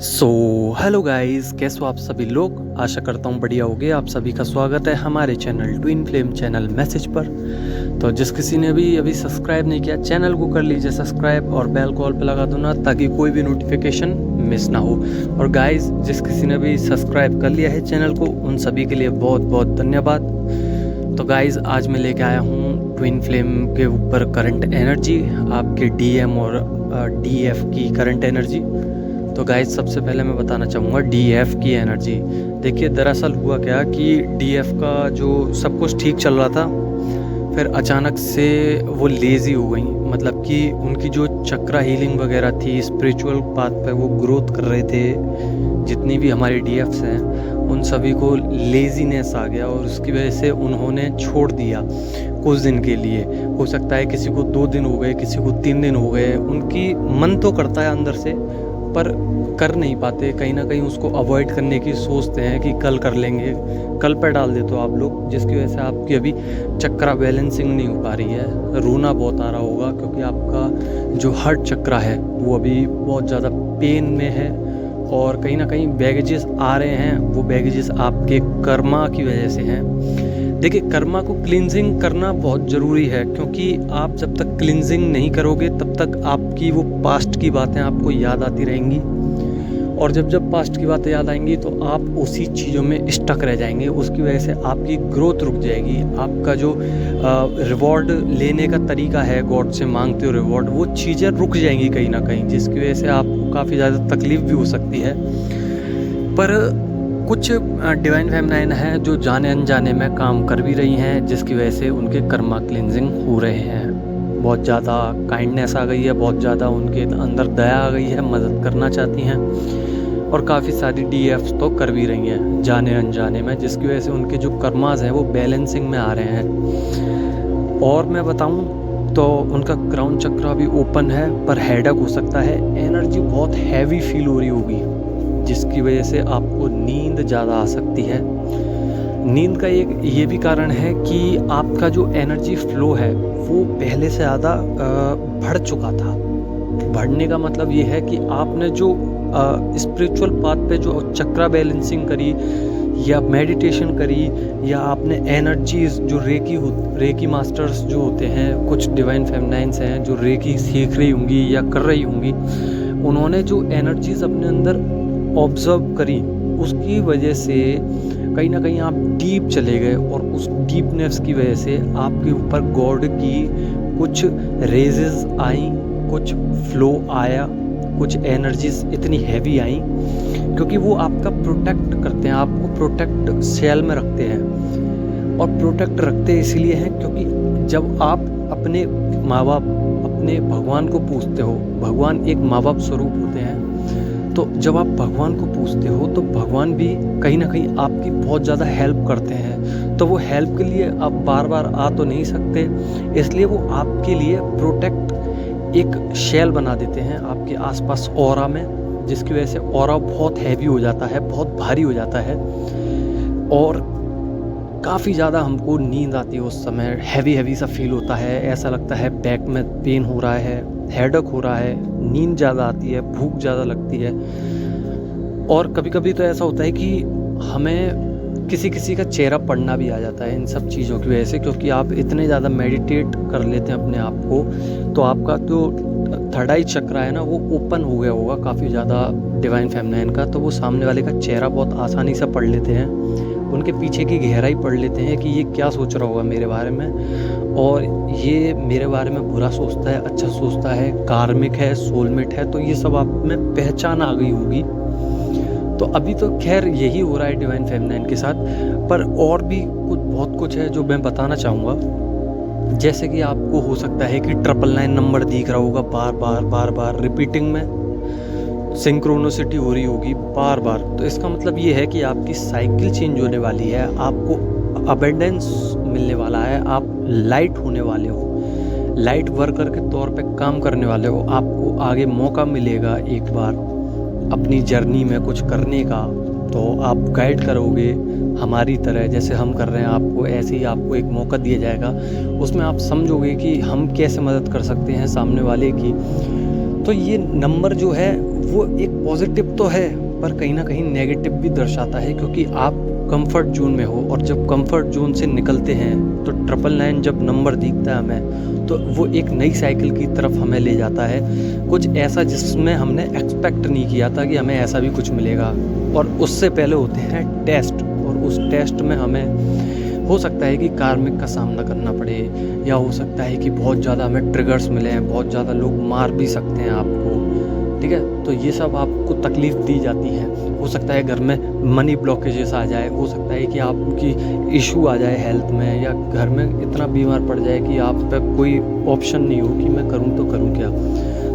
So hello guys, कैसे हो आप सभी लोग। आशा करता हूँ बढ़िया होगे। आप सभी का स्वागत है हमारे channel twin flame channel message पर। तो जिस किसी ने भी अभी सब्सक्राइब नहीं किया, चैनल को कर लीजिए सब्सक्राइब और बेल कॉल पे लगा दो ना, ताकि कोई भी नोटिफिकेशन मिस ना हो। और गाइस, जिस किसी ने भी सब्सक्राइब कर लिया है चैनल को, उन सभी के लिए बहुत बहुत धन्यवाद। तो गाइस, आज मैं लेके आया हूँ ट्विन फ्लेम के ऊपर करंट एनर्जी, आपके डीएम और डीएफ की करंट एनर्जी। तो गाइस, सबसे पहले मैं बताना चाहूँगा डीएफ की एनर्जी। देखिए, दरअसल हुआ क्या कि डीएफ का जो सब कुछ ठीक चल रहा था, फिर अचानक से वो लेज़ी हो गई। मतलब कि उनकी जो चक्रा हीलिंग वगैरह थी, स्पिरिचुअल पाथ पे वो ग्रोथ कर रहे थे, जितनी भी हमारे डीएफ्स हैं उन सभी को लेज़ीनेस आ गया और उसकी वजह से उन्होंने छोड़ दिया कुछ दिन के लिए। हो सकता है किसी को 2 दिन हो गए, किसी को 3 दिन हो गए। उनकी मन तो करता है अंदर से, पर कर नहीं पाते। कहीं ना कहीं उसको अवॉइड करने की सोचते हैं कि कल कर लेंगे, कल पर डाल देते हो आप लोग, जिसकी वजह से आपकी अभी चक्रा बैलेंसिंग नहीं हो पा रही है। रोना बहुत आ रहा होगा क्योंकि आपका जो हार्ट चक्रा है वो अभी बहुत ज़्यादा पेन में है और कहीं ना कहीं बैगेजेस आ रहे हैं। वो बैगेजेस आपके कर्मा की वजह से हैं। देखिए, कर्मा को क्लिनजिंग करना बहुत ज़रूरी है, क्योंकि आप जब तक क्लिनजिंग नहीं करोगे तब तक आपकी वो पास्ट की बातें आपको याद आती रहेंगी, और जब जब पास्ट की बातें याद आएंगी तो आप उसी चीज़ों में स्टक रह जाएंगे। उसकी वजह से आपकी ग्रोथ रुक जाएगी। आपका जो रिवॉर्ड लेने का तरीका है, गॉड से मांगते हो रिवॉर्ड, वो चीज़ें रुक जाएंगी कहीं ना कहीं, जिसकी वजह से आपको काफ़ी ज़्यादा तकलीफ भी हो सकती है। पर कुछ डिवाइन फेमिनाइन हैं जो जाने अनजाने में काम कर भी रही हैं, जिसकी वजह से उनके कर्मा क्लिनजिंग हो रहे हैं। बहुत ज़्यादा काइंडनेस आ गई है, बहुत ज़्यादा उनके अंदर दया आ गई है, मदद करना चाहती हैं, और काफ़ी सारी डीएफ्स तो कर भी रही हैं जाने अनजाने में, जिसकी वजह से उनके जो कर्मास हैं वो बैलेंसिंग में आ रहे हैं। और मैं बताऊं तो उनका क्राउन चक्र भी ओपन है, पर हेडेक हो सकता है। एनर्जी बहुत हैवी फील हो रही होगी, जिसकी वजह से आपको नींद ज़्यादा आ सकती है। नींद का एक ये भी कारण है कि आपका जो एनर्जी फ्लो है वो पहले से ज़्यादा बढ़ चुका था। बढ़ने का मतलब ये है कि आपने जो स्पिरिचुअल पाथ पे जो चक्रा बैलेंसिंग करी, या मेडिटेशन करी, या आपने एनर्जीज जो रेकी मास्टर्स जो होते हैं, कुछ डिवाइन फेमिनाइन्स हैं जो रेकी सीख रही होंगी या कर रही होंगी, उन्होंने जो एनर्जीज अपने अंदर ऑब्जर्व करी, उसकी वजह से कहीं ना कहीं आप डीप चले गए, और उस डीपनेस की वजह से आपके ऊपर गॉड की कुछ रेजेस आई, कुछ फ्लो आया, कुछ एनर्जीज इतनी हैवी आई, क्योंकि वो आपका प्रोटेक्ट करते हैं, आपको प्रोटेक्ट सेल में रखते हैं। और प्रोटेक्ट रखते इसलिए हैं क्योंकि जब आप अपने माँ बाप, अपने भगवान को पूजते हो, भगवान एक माँ बाप स्वरूप होते हैं, तो जब आप भगवान को पूजते हो तो भगवान भी कहीं ना कहीं आपकी बहुत ज़्यादा हेल्प करते हैं। तो वो हेल्प के लिए आप बार बार आ तो नहीं सकते, इसलिए वो आपके लिए प्रोटेक्ट एक शेल बना देते हैं आपके आसपास ऑरा में, जिसकी वजह से ऑरा बहुत हैवी हो जाता है, बहुत भारी हो जाता है, और काफ़ी ज़्यादा हमको नींद आती है उस समय। हैवी सा फील होता है, ऐसा लगता है बैक में पेन हो रहा है, हेडेक हो रहा है, नींद ज़्यादा आती है, भूख ज़्यादा लगती है। और कभी कभी तो ऐसा होता है कि हमें किसी का चेहरा पड़ना भी आ जाता है इन सब चीज़ों की वजह से, क्योंकि आप इतने ज़्यादा मेडिटेट कर लेते हैं अपने आप को, तो आपका जो थर्ड आई चक्र है ना वो ओपन हो गया होगा काफ़ी ज़्यादा डिवाइन फेमिनाइन का, तो वो सामने वाले का चेहरा बहुत आसानी से पढ़ लेते हैं, उनके पीछे की गहराई पढ़ लेते हैं कि ये क्या सोच रहा होगा मेरे बारे में, और ये मेरे बारे में बुरा सोचता है, अच्छा सोचता है, कार्मिक है, सोलमेट है। तो ये सब आप में पहचान आ गई होगी। तो अभी तो खैर यही हो रहा है डिवाइन फेमिनाइन के साथ, पर और भी बहुत कुछ है जो मैं बताना चाहूँगा। जैसे कि आपको हो सकता है कि 999 नंबर दिख रहा होगा बार बार रिपीटिंग में, सिंक्रोनिसिटी हो रही होगी बार बार। तो इसका मतलब ये है कि आपकी साइकिल चेंज होने वाली है, आपको अबेंडेंस मिलने वाला है, आप लाइट होने वाले हो, लाइट वर्कर के तौर पे काम करने वाले हो। आपको आगे मौका मिलेगा एक बार अपनी जर्नी में कुछ करने का, तो आप गाइड करोगे हमारी तरह, जैसे हम कर रहे हैं आपको, ऐसे ही आपको एक मौका दिया जाएगा। उसमें आप समझोगे कि हम कैसे मदद कर सकते हैं सामने वाले की। तो ये नंबर जो है वो एक पॉजिटिव तो है पर कहीं ना कहीं नेगेटिव भी दर्शाता है, क्योंकि आप कंफर्ट जोन में हो और जब कंफर्ट जोन से निकलते हैं तो 999 जब नंबर दिखता है हमें तो वो एक नई साइकिल की तरफ हमें ले जाता है, कुछ ऐसा जिसमें हमने एक्सपेक्ट नहीं किया था कि हमें ऐसा भी कुछ मिलेगा। और उससे पहले होते हैं टेस्ट, और उस टेस्ट में हमें हो सकता है कि कार्मिक का सामना करना पड़े, या हो सकता है कि बहुत ज़्यादा हमें ट्रिगर्स मिले हैं, बहुत ज़्यादा लोग मार भी सकते हैं आपको, ठीक है। तो ये सब आपको तकलीफ़ दी जाती है। हो सकता है घर में मनी ब्लॉकेजेस आ जाए, हो सकता है कि आपकी इशू आ जाए हेल्थ में, या घर में इतना बीमार पड़ जाए कि आप पे कोई ऑप्शन नहीं हो कि मैं करूँ तो करूँ क्या।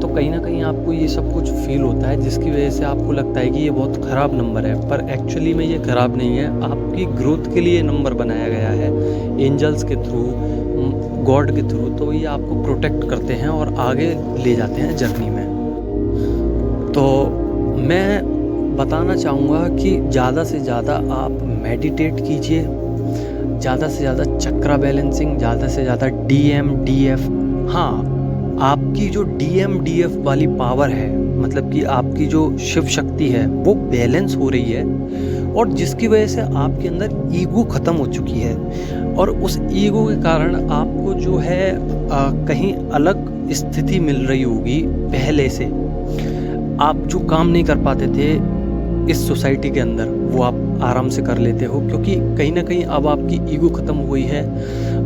तो कहीं ना कहीं आपको ये सब कुछ फील होता है, जिसकी वजह से आपको लगता है कि ये बहुत ख़राब नंबर है, पर एक्चुअली में ये ख़राब नहीं है। आपकी ग्रोथ के लिए नंबर बनाया गया है एंजल्स के थ्रू, गॉड के थ्रू। तो ये आपको प्रोटेक्ट करते हैं और आगे ले जाते हैं जर्नी में। तो मैं बताना चाहूँगा कि ज़्यादा से ज़्यादा आप मेडिटेट कीजिए, ज़्यादा से ज़्यादा चक्रा बैलेंसिंग, ज़्यादा से ज़्यादा DMDF। हाँ, आपकी जो DMDF वाली पावर है, मतलब कि आपकी जो शिव शक्ति है वो बैलेंस हो रही है, और जिसकी वजह से आपके अंदर ईगो ख़त्म हो चुकी है, और उस ईगो के कारण आपको जो है कहीं अलग स्थिति मिल रही होगी पहले से। आप जो काम नहीं कर पाते थे इस सोसाइटी के अंदर वो आप आराम से कर लेते हो, क्योंकि कहीं ना कहीं अब आपकी ईगो ख़त्म हो गई है,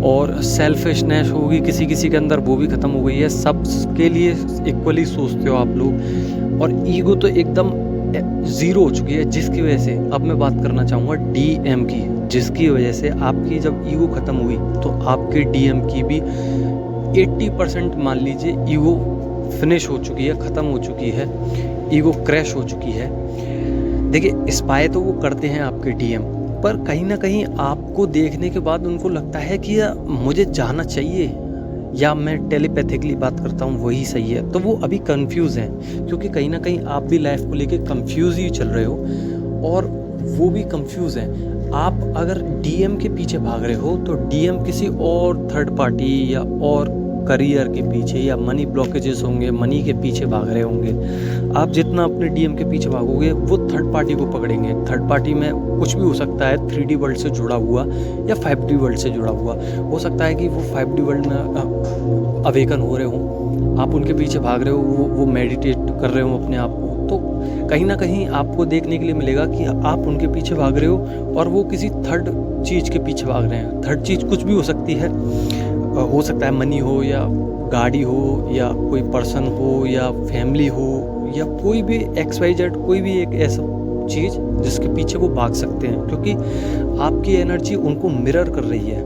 और सेल्फिशनेस होगी किसी किसी के अंदर वो भी ख़त्म हो गई है। सबके लिए इक्वली सोचते हो आप लोग, और ईगो तो एकदम ज़ीरो हो चुकी है, जिसकी वजह से अब मैं बात करना चाहूँगा DM की, जिसकी वजह से आपकी जब ईगो ख़त्म हुई तो आपके DM की भी 80% मान लीजिए ईगो फिनिश हो चुकी है, ख़त्म हो चुकी है, ईगो क्रैश हो चुकी है। देखिए स्पाई तो वो करते हैं आपके DM, पर कहीं ना कहीं आपको देखने के बाद उनको लगता है कि मुझे जाना चाहिए, या मैं टेलीपैथिकली बात करता हूँ वही सही है। तो वो अभी कंफ्यूज हैं, क्योंकि कहीं ना कहीं आप भी लाइफ को लेके कंफ्यूज ही चल रहे हो, और वो भी कंफ्यूज हैं। आप अगर DM के पीछे भाग रहे हो तो DM किसी और थर्ड पार्टी या और करियर के पीछे, या मनी ब्लॉकेजेस होंगे, मनी के पीछे भाग रहे होंगे। आप जितना अपने DM के पीछे भागोगे वो थर्ड पार्टी को पकड़ेंगे। थर्ड पार्टी में कुछ भी हो सकता है, 3D वर्ल्ड से जुड़ा हुआ या 5D वर्ल्ड से जुड़ा हुआ। हो सकता है कि वो 5D वर्ल्ड में अवेकन हो रहे हो, आप उनके पीछे भाग रहे हो, वो मेडिटेट कर रहे हो अपने आप को। तो कहीं ना कहीं आपको देखने के लिए मिलेगा कि आप उनके पीछे भाग रहे हो और वो किसी थर्ड चीज़ के पीछे भाग रहे हैं। थर्ड चीज़ कुछ भी हो सकती है, हो सकता है मनी हो, या गाड़ी हो, या कोई पर्सन हो, या फैमिली हो, या कोई भी XYZ, कोई भी एक ऐसा चीज़ जिसके पीछे वो भाग सकते हैं, क्योंकि आपकी एनर्जी उनको मिरर कर रही है।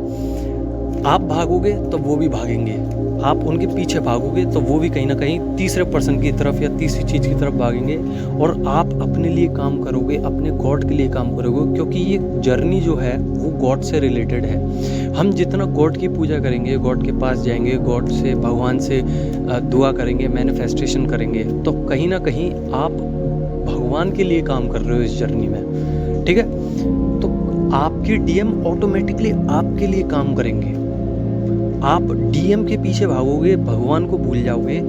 आप भागोगे तो वो भी भागेंगे, आप उनके पीछे भागोगे तो वो भी कहीं ना कहीं तीसरे पर्सन की तरफ या तीसरी चीज़ की तरफ भागेंगे, और आप अपने लिए काम करोगे, अपने गॉड के लिए काम करोगे, क्योंकि ये जर्नी जो है वो गॉड से रिलेटेड है। हम जितना गॉड की पूजा करेंगे, गॉड के पास जाएंगे, गॉड से, भगवान से दुआ करेंगे, मैनिफेस्टेशन करेंगे, तो कहीं ना कहीं आप भगवान के लिए काम कर रहे हो इस जर्नी में, ठीक है। तो आपकी DM ऑटोमेटिकली आपके लिए काम करेंगे। आप DM के पीछे भागोगे, भगवान को भूल जाओगे,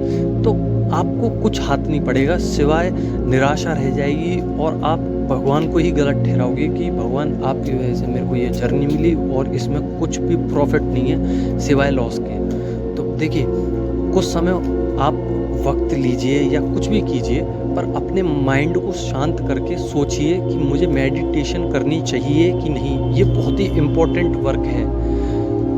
तो आपको कुछ हाथ नहीं पड़ेगा, सिवाय निराशा रह जाएगी, और आप भगवान को ही गलत ठहराओगे कि भगवान आपकी वजह से मेरे को ये जर्नी मिली और इसमें कुछ भी प्रॉफिट नहीं है सिवाय लॉस के। तो देखिए, कुछ समय आप वक्त लीजिए या कुछ भी कीजिए, पर अपने माइंड को शांत करके सोचिए कि मुझे मेडिटेशन करनी चाहिए कि नहीं। ये बहुत ही इम्पोर्टेंट वर्क है।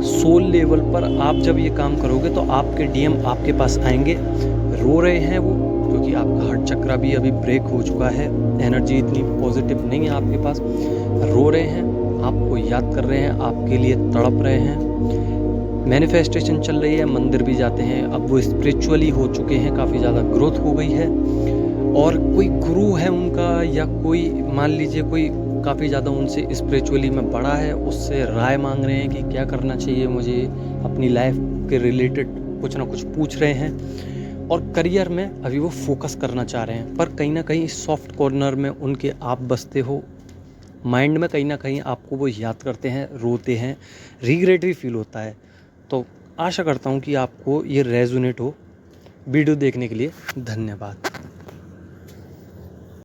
सोल लेवल पर आप जब ये काम करोगे तो आपके DM आपके पास आएंगे। रो रहे हैं वो, क्योंकि आपका हार्ट चक्रा भी अभी ब्रेक हो चुका है, एनर्जी इतनी पॉजिटिव नहीं है आपके पास। रो रहे हैं, आपको याद कर रहे हैं, आपके लिए तड़प रहे हैं, मैनिफेस्टेशन चल रही है, मंदिर भी जाते हैं। अब वो स्पिरिचुअली हो चुके हैं, काफ़ी ज़्यादा ग्रोथ हो गई है, और कोई गुरु है उनका, या कोई मान लीजिए कोई काफ़ी ज़्यादा उनसे स्पिरिचुअली में बड़ा है, उससे राय मांग रहे हैं कि क्या करना चाहिए मुझे, अपनी लाइफ के रिलेटेड कुछ ना कुछ पूछ रहे हैं, और करियर में अभी वो फोकस करना चाह रहे हैं, पर कहीं ना कहीं सॉफ्ट कॉर्नर में उनके आप बसते हो। माइंड में कहीं ना कहीं आपको वो याद करते हैं, रोते हैं, रिग्रेट भी फील होता है। तो आशा करता हूँ कि आपको ये रेजोनेट हो। वीडियो देखने के लिए धन्यवाद।